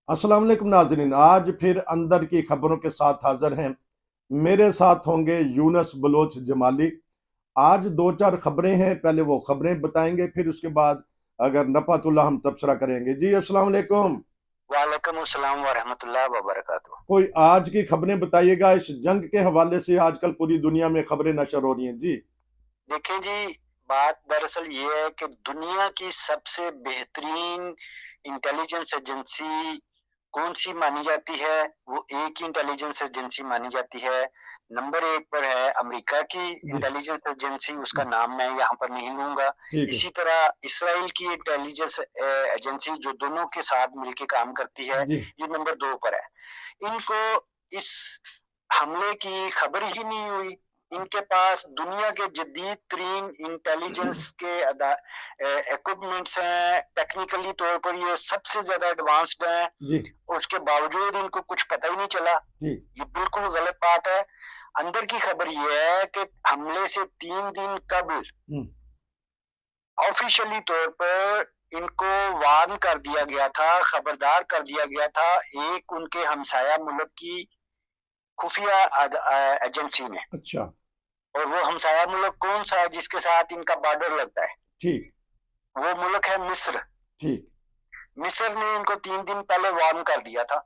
अस्सलाम वालेकुम नाजरीन। आज फिर अंदर की खबरों के साथ हाजिर हैं। मेरे साथ होंगे यूनस बलोच जमाली। आज दो चार खबरें हैं, पहले वो खबरें बताएंगे, फिर उसके बाद अगर नफातुल्लाह हम तबसरा करेंगे। जी अस्सलाम वालेकुम। वालेकुम अस्सलाम वरहमतुल्लाह वबरकातुह। कोई आज की खबरें बताइएगा, इस जंग के हवाले से आजकल पूरी दुनिया में खबरें नशर हो रही हैं। जी। देखें जी, बात दरअसल ये है कि दुनिया की सबसे बेहतरीन इंटेलिजेंस एजेंसी कौन सी मानी जाती है? वो एक ही इंटेलिजेंस एजेंसी मानी जाती है। नंबर एक पर है अमेरिका की जी। इंटेलिजेंस एजेंसी, उसका नाम मैं यहाँ पर नहीं लूंगा। ठीक है। इसी तरह इसराइल की इंटेलिजेंस एजेंसी जो दोनों के साथ मिलकर काम करती है, जी। ये नंबर दो पर है। इनको इस हमले की खबर ही नहीं हुई। इनके पास दुनिया के जदीद तरीन इंटेलिजेंस के इक्विपमेंट्स हैं, टेक्निकली तौर पर ये सबसे ज्यादा एडवांस्ड हैं। जी। उसके बावजूद इनको कुछ पता ही नहीं चला। जी। ये बिल्कुल गलत बात है। अंदर की खबर ये है कि हमले से 3 दिन कबल हम्म। ऑफिशियली तौर पर इनको वार्न कर दिया गया था, खबरदार कर दिया गया था एक उनके हमसाया मुल्क की खुफिया एजेंसी ने। अच्छा। और वो हमसाया मुल्क कौन सा है जिसके साथ इनका बॉर्डर लगता है? ठीक। वो मुल्क है मिस्र। ठीक। मिस्र ने इनको 3 दिन पहले वार्न कर दिया था।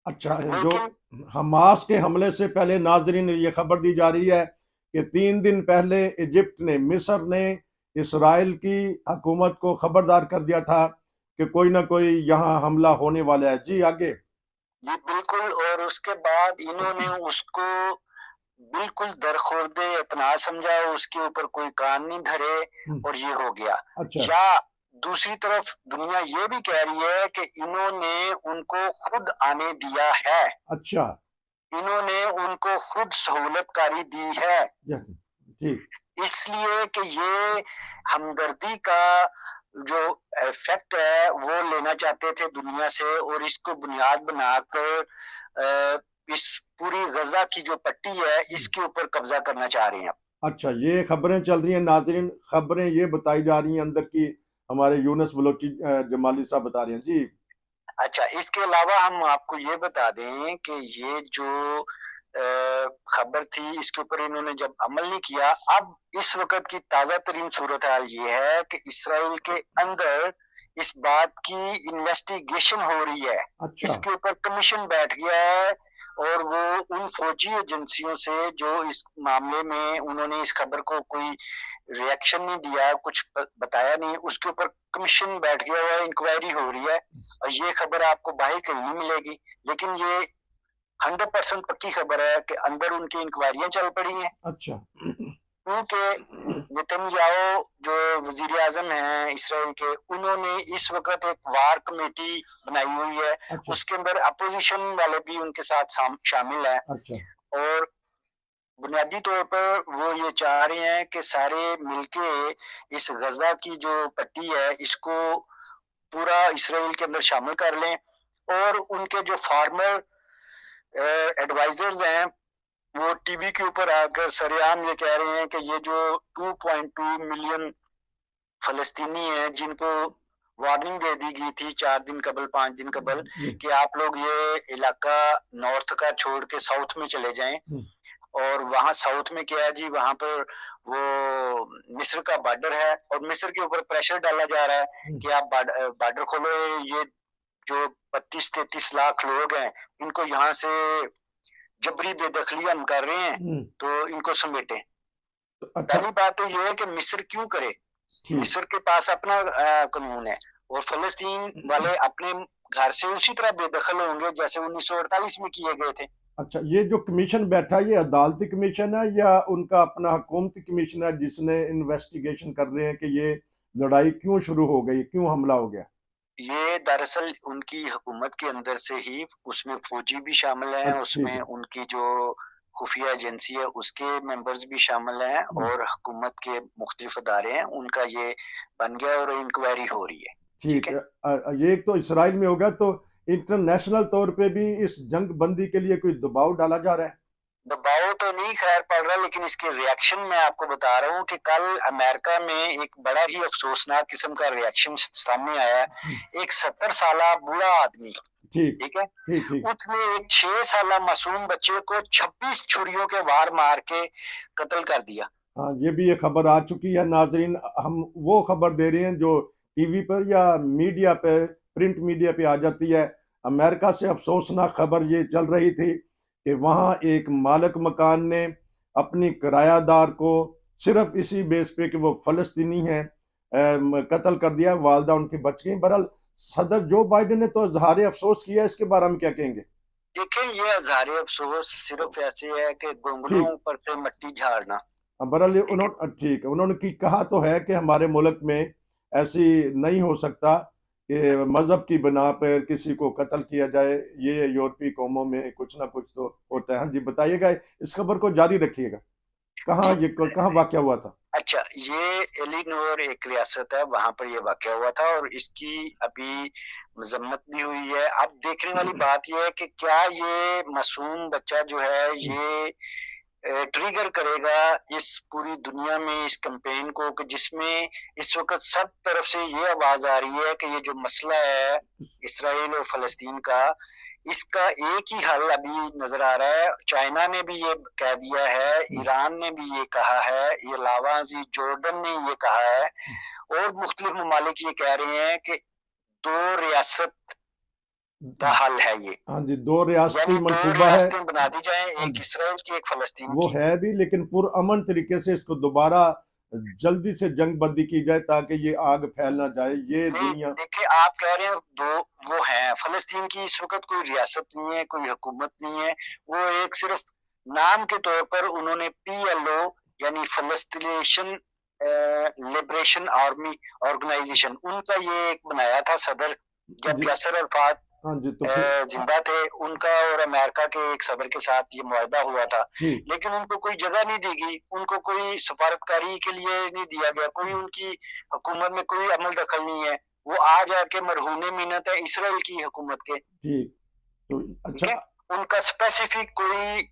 अच्छा। जो लेकिन हमास के हमले से पहले नाजरीन ये खबर दी जा रही है कि 3 दिन पहले इजिप्ट ने, मिस्र ने इसराइल की हुकूमत को खबरदार कर दिया था कि कोई ना कोई यहाँ हमला होने वाला है। जी आगे। ये बिल्कुल, और उसके बाद इन्होंने उसको बिल्कुल दरखुर्दे इतना समझा, उसके ऊपर कोई कान नहीं धरे हम्म। और ये हो गया। अच्छा। या दूसरी तरफ दुनिया ये भी कह रही है कि इन्होंने उनको खुद आने दिया है, अच्छा। इन्होंने उनको खुद सहूलतकारी दी है। ठीक। इसलिए कि ये हमदर्दी का जो इफेक्ट है वो लेना चाहते थे दुनिया से, और इसको बुनियाद बनाकर इस पूरी गजा की जो पट्टी है इसके ऊपर कब्जा करना चाह रहे हैं। अच्छा, ये खबरें चल रही हैं नाजरीन, खबरें ये बताई जा रही हैं अंदर की, हमारे यूनस बलोची जमाली साहब बता रहे हैं। जी। अच्छा, इसके अलावा हम आपको ये बता दें कि ये जो खबर थी इसके ऊपर इन्होंने जब अमल नहीं किया, अब इस वक्त की ताजा तरीन सूरत हाल ये है कि इसराइल के अंदर इस बात की इन्वेस्टिगेशन हो रही है। अच्छा। इसके ऊपर कमीशन बैठ गया है, और वो उन फौजी एजेंसियों से जो इस मामले में उन्होंने इस खबर को कोई रिएक्शन नहीं दिया, कुछ बताया नहीं, उसके ऊपर कमीशन बैठ गया हुआ है, इंक्वायरी हो रही है। और ये खबर आपको बाहर कहीं नहीं मिलेगी, लेकिन ये 100% पक्की खबर है कि अंदर उनकी इंक्वायरियां चल पड़ी हैं। अच्छा। क्योंकि नेतन्याहू जो वजीर आजम हैं इसराइल के, उन्होंने इस वक्त एक वार कमेटी बनाई हुई है। अच्छा। उसके अंदर अपोजिशन वाले भी उनके साथ शामिल हैं। अच्छा। और बुनियादी तौर पर वो ये चाह रहे हैं कि सारे मिलके इस गजा की जो पट्टी है इसको पूरा इसराइल के अंदर शामिल कर लें। और उनके जो फार्मर एडवाइजर्स हैं वो टीवी के ऊपर आकर सरेआम ये कह रहे हैं कि ये जो 2.2 मिलियन फलस्तीनी हैं जिनको वार्निंग दे दी गई थी 4 दिन कबल, 5 दिन कबल, जी। कि आप लोग ये इलाका नॉर्थ का छोड़ के साउथ में चले जाएं। और वहां साउथ में क्या है जी, वहां पर वो मिस्र का बॉर्डर है और मिस्र के ऊपर प्रेशर डाला जा रहा है कि आप बॉर्डर खोलो। ये जो 32-33 लाख लोग हैं इनको यहाँ से जबरी बेदखली हम कर रहे हैं, तो इनको समेटे। तो अच्छा। पहली बात तो ये है कि मिस्र क्यों करे? ठीक। मिस्र के पास अपना कानून है, और फलस्तीन वाले अपने घर से उसी तरह बेदखल होंगे जैसे 1948 में किए गए थे। अच्छा, ये जो कमीशन बैठा है, ये अदालती कमीशन है या उनका अपना हुकूमती कमीशन है जिसने इन्वेस्टिगेशन कर रहे हैं कि ये लड़ाई क्यों शुरू हो गई, क्यों हमला हो गया? ये दरअसल उनकी हुकूमत के अंदर से ही, उसमें फौजी भी शामिल हैं, ठीक उसमें है। उनकी जो खुफिया एजेंसी है उसके मेंबर्स भी शामिल हैं, और हुकूमत के मुख्तलिफ अदारे हैं, उनका ये बन गया और इंक्वायरी हो रही है। ठीक ठीक है। है। ये तो इसराइल में होगा, तो इंटरनेशनल तौर पे भी इस जंग बंदी के लिए कोई दबाव डाला जा रहा है? दबाव तो नहीं खैर पड़ रहा, लेकिन इसके रिएक्शन मैं आपको बता रहा हूँ कि कल अमेरिका में एक बड़ा ही अफसोसनाक किस्म का रिएक्शन सामने आया। एक 70 साल बूढ़ा आदमी ठीक ठीक है। ठीक ठीक। उसने एक 6 साल मासूम बच्चे को 26 छुरियों के वार मार के कत्ल कर दिया। हाँ, ये भी एक खबर आ चुकी है नाजरीन। हम वो खबर दे रहे हैं जो टीवी पर या मीडिया पे, प्रिंट मीडिया पे आ जाती है। अमेरिका से अफसोसनाक खबर ये चल रही थी कि वहाँ एक मालिक मकान ने अपनी किरायादार को सिर्फ इसी बेस पे कि वो फलस्तीनी है कत्ल कर दिया। वालदा उनकी बच गई। बहरहाल सदर जो बाइडेन ने तो इजहार अफसोस किया, इसके बारे में क्या कहेंगे? देखिए, ये इज़हार अफसोस सिर्फ ऐसे है कि ठीक। घुंघरूओं पर से मिट्टी झाड़ना। बहरहाल ठीक है। उन्होंने ठीक है, उन्होंने की कहा तो है कि हमारे मुल्क में ऐसी नहीं हो सकता कि मजहब की बिना पर किसी को कत्ल किया जाए। ये यूरोपीय कौमों में कुछ ना कुछ तो होता है। हाँ जी, बताइएगा, इस खबर को जारी रखिएगा। जी। कहाँ वाक़या हुआ था? अच्छा, ये इलिनोर एक रियासत है, वहां पर ये वाकया हुआ था और इसकी अभी मजम्मत भी हुई है। अब देखने वाली बात यह है कि क्या ये मासूम बच्चा जो है ये ट्रिगर करेगा इस पूरी दुनिया में इस कैंपेन को, कि जिसमें इस वक्त सब तरफ से ये आवाज आ रही है कि ये जो मसला है इसराइल और फलस्तीन का, इसका एक ही हल अभी नजर आ रहा है। चाइना ने भी ये कह दिया है, ईरान ने भी ये कहा है, ये लावाजी जॉर्डन ने ये कहा है और मुख्तलिफ ममालिक ये कह रहे हैं कि 2 रियासत का हल है ये। हाँ जी, दो रियासती यानी 2 मंसूबा है। रियासतें बना दी जाए, हाँ एक जी, इसराइल की, एक फलस्तीन वो की। है भी, लेकिन पुरअमन तरीके से इसको दोबारा जल्दी से जंग बंदी की जाए ताकि ये आग फैल ना जाए। ये नहीं, दुनिया देखिए, आप कह रहे हैं दो, वो हैं फलस्तीन की इस वक्त कोई रियासत नहीं है, कोई हुकूमत नहीं है। वो एक सिर्फ नाम के तौर पर उन्होंने PLO यानी फलस्तीनेशन लिबरेशन आर्मी ऑर्गेनाइजेशन, उनका ये एक बनाया था सदर, जब जी। यासर अरफात हाँ जी, तो फिर जिंदा थे। उनका और अमेरिका के एक सदर के साथ ये मुआहदा हुआ था, ठीक लेकिन उनको कोई जगह नहीं दी गई, उनको कोई सफारतकारी के लिए नहीं दिया गया, कोई उनकी हुकूमत में कोई अमल दखल नहीं है। वो आ जाके मरहूने मिन्नत है इसराइल की हुकूमत के। ठीक। तो ठीक है। अच्छा। उनका स्पेसिफिक कोई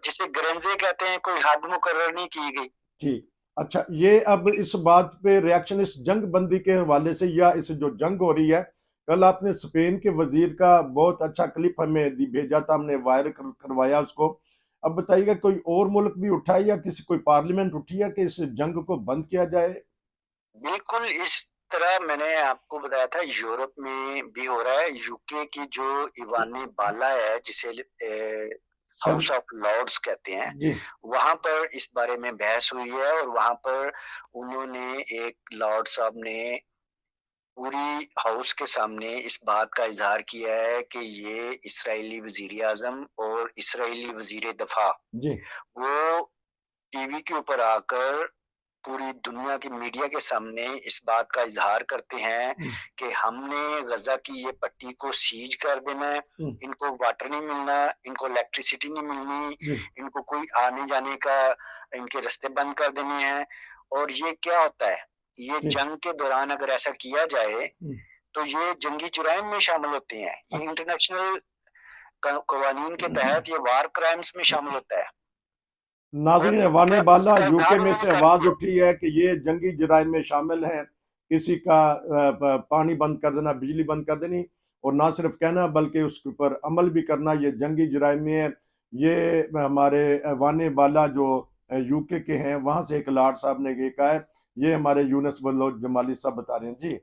जिसे ग्रेंजे कहते हैं, कोई हद मुकर्रर नहीं की गई। ठीक। अच्छा, ये अब इस बात पे रिएक्शन इस जंग बंदी के हवाले से या इस जो जंग हो रही है, कल आपने स्पेन के वजीर का बहुत अच्छा क्लिप हमें भेजा था, हमने वायरल करवाया उसको। अब बताइएगा, कोई और मुल्क भी उठा है या किसी कोई पार्लियामेंट उठी है कि इस जंग को बंद किया जाए? बिल्कुल इस तरह मैंने आपको बताया था, यूरोप में भी हो रहा है। यूके की जो इवानी बाला है, जिसे सर हाउस ऑफ लॉर्ड्स कहते हैं, जी। वहां पर इस बारे में बहस हुई है और वहां पर उन्होंने, एक लॉर्ड साहब ने पूरी हाउस के सामने इस बात का इजहार किया है कि ये इसराइली वजीर आजम और इसराइली वजीर दफा, जी। वो टीवी के ऊपर आकर पूरी दुनिया की मीडिया के सामने इस बात का इजहार करते हैं कि हमने गजा की ये पट्टी को सीज कर देना है, इनको वाटर नहीं मिलना, इनको इलेक्ट्रिसिटी नहीं मिलनी, जी। इनको कोई आने जाने का, इनके रास्ते बंद कर देने हैं। और ये क्या होता है, ये जी। जंग के दौरान अगर ऐसा किया जाए तो ये जंगी जुराइम में शामिल होते हैं, ये इंटरनेशनल कवानीन के तहत ये वार क्राइम्स में शामिल होता है। नाजरीन, और वाने बाला इसका यूके इजहार में उन्होंने से कर आवाज दिया। उठी है कि ये जंगी जराइम में शामिल है। किसी का पानी बंद कर देना, बिजली बंद कर देनी, और ना सिर्फ कहना बल्कि उसके ऊपर अमल भी करना, ये जंगी जराइम में है। ये हमारे वाने बाला जो यूके के हैं, वहां से एक लॉर्ड साहब ने ये कहा है। ये हमारे यूनुस बलोच जमाली साहब बता रहे हैं जी।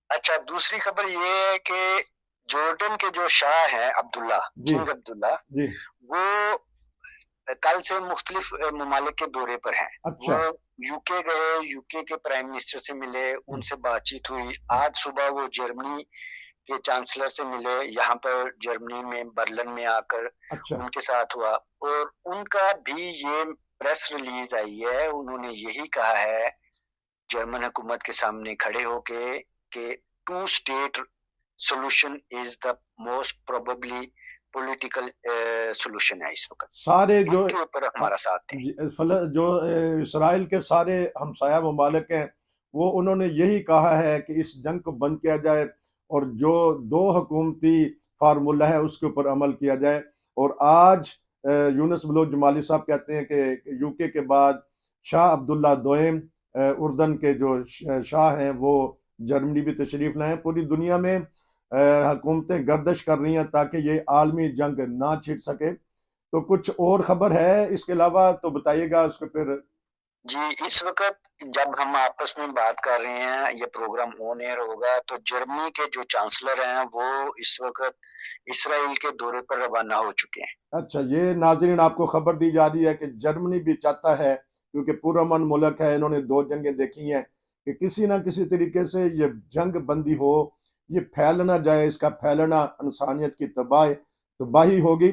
अच्छा, दूसरी खबर ये है कि जॉर्डन के जो शाह हैं अब्दुल्ला, जी। किंग अब्दुल्ला, जी। वो कल से मुख्तलिफ ममालिक के दौरे पर हैं। अच्छा। वो यूके गए, यूके के प्राइम मिनिस्टर से मिले, उनसे बातचीत हुई। आज सुबह वो जर्मनी के चांसलर से मिले, यहाँ पर जर्मनी में बर्लिन में आकर अच्छा। उनके साथ हुआ और उनका भी ये प्रेस रिलीज आई है। उन्होंने यही कहा है जर्मन हुकूमत के सामने खड़े होके कि 2 state solution is the most probably political solution है इस वक्त। सारे जो उसके ऊपर हमारा साथ है। जो इसराइल के सारे हमसाया ममालिक हैं, वो उन्होंने यही कहा है कि इस जंग को बंद किया जाए और जो दो हुकूमती फार्मूला है उसके ऊपर अमल किया जाए। और आज यूनुस बलोच जमाली साहब कहते हैं कि यूके के बाद शाह अब्दुल्ला दोयम उर्दन के जो शाह हैं, वो जर्मनी भी तशरीफ लाए। पूरी दुनिया में हुकूमतें गर्दिश कर रही हैं ताकि ये आलमी जंग ना छिड़ सके। तो कुछ और खबर है इसके अलावा तो बताइएगा उसको फिर। जी, इस वक़्त जब हम आपस में बात कर रहे हैं, ये प्रोग्राम ऑन एयर होगा, तो जर्मनी के जो चांसलर हैं, वो इस वक़्त इसराइल के दौरे पर रवाना हो चुके हैं। अच्छा, ये नाज़रीन आपको खबर दी जा रही है कि जर्मनी भी चाहता है, क्योंकि पुरअमन मुल्क है, इन्होंने 2 जंगें देखी हैं, कि किसी न किसी तरीके से ये जंग बंदी हो, ये फैल ना जाए, इसका फैलना इंसानियत की तबाही होगी।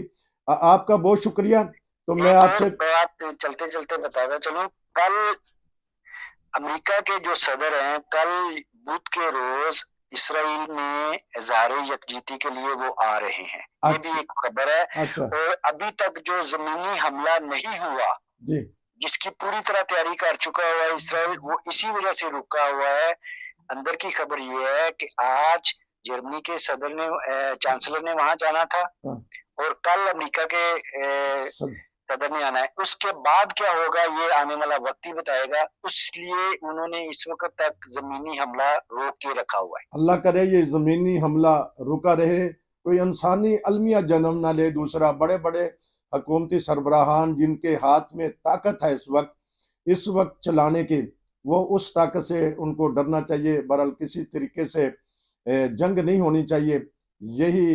आपका बहुत शुक्रिया। तो मैं एक और आपसे बात चलते-चलते बताता चलूँ, कल अमेरिका के जो सदर हैं, कल बुध के रोज़ इसराइल में इज़हारे यकजहती के लिए वो आ रहे हैं। ये भी अच्छा, एक खबर है अच्छा, और अभी तक जो ज़मीनी हमला नहीं हुआ, जी, जिसकी पूरी तरह तैयारी कर चुका हुआ है इसराइल, वो इसी वजह से रुका हुआ है। अंदर की खबर ये है कि आज जर्मनी के सदर ने चांसलर ने वहाँ जाना था हाँ, और कल अमेरिका के सद सदर ने आना है। उसके बाद क्या होगा ये आने वाला वक़्त ही बताएगा। इसलिए उन्होंने इस वक़्त तक ज़मीनी हमला रोक के रखा हुआ है। अल्लाह करे ये ज़मीनी हमला रुका रहे, कोई इंसानी अलमिया जन्म ना ले। दूसरा, बड़े-बड़े हुकूमती सरबराहान जिनके हाथ में ताकत है इस वक़्त चलाने की, वो उस ताकत से उनको डरना चाहिए। बहरहाल किसी तरीके से जंग नहीं होनी चाहिए। यही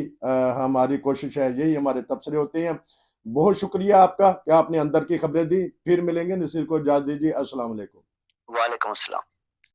हमारी कोशिश है, यही हमारे तबसरे होते हैं। बहुत शुक्रिया आपका कि आपने अंदर की खबरें दी। फिर मिलेंगे, नसीर को इजाज़त दीजिए। अस्सलाम वालेकुम। वालेकुम अस्सलाम।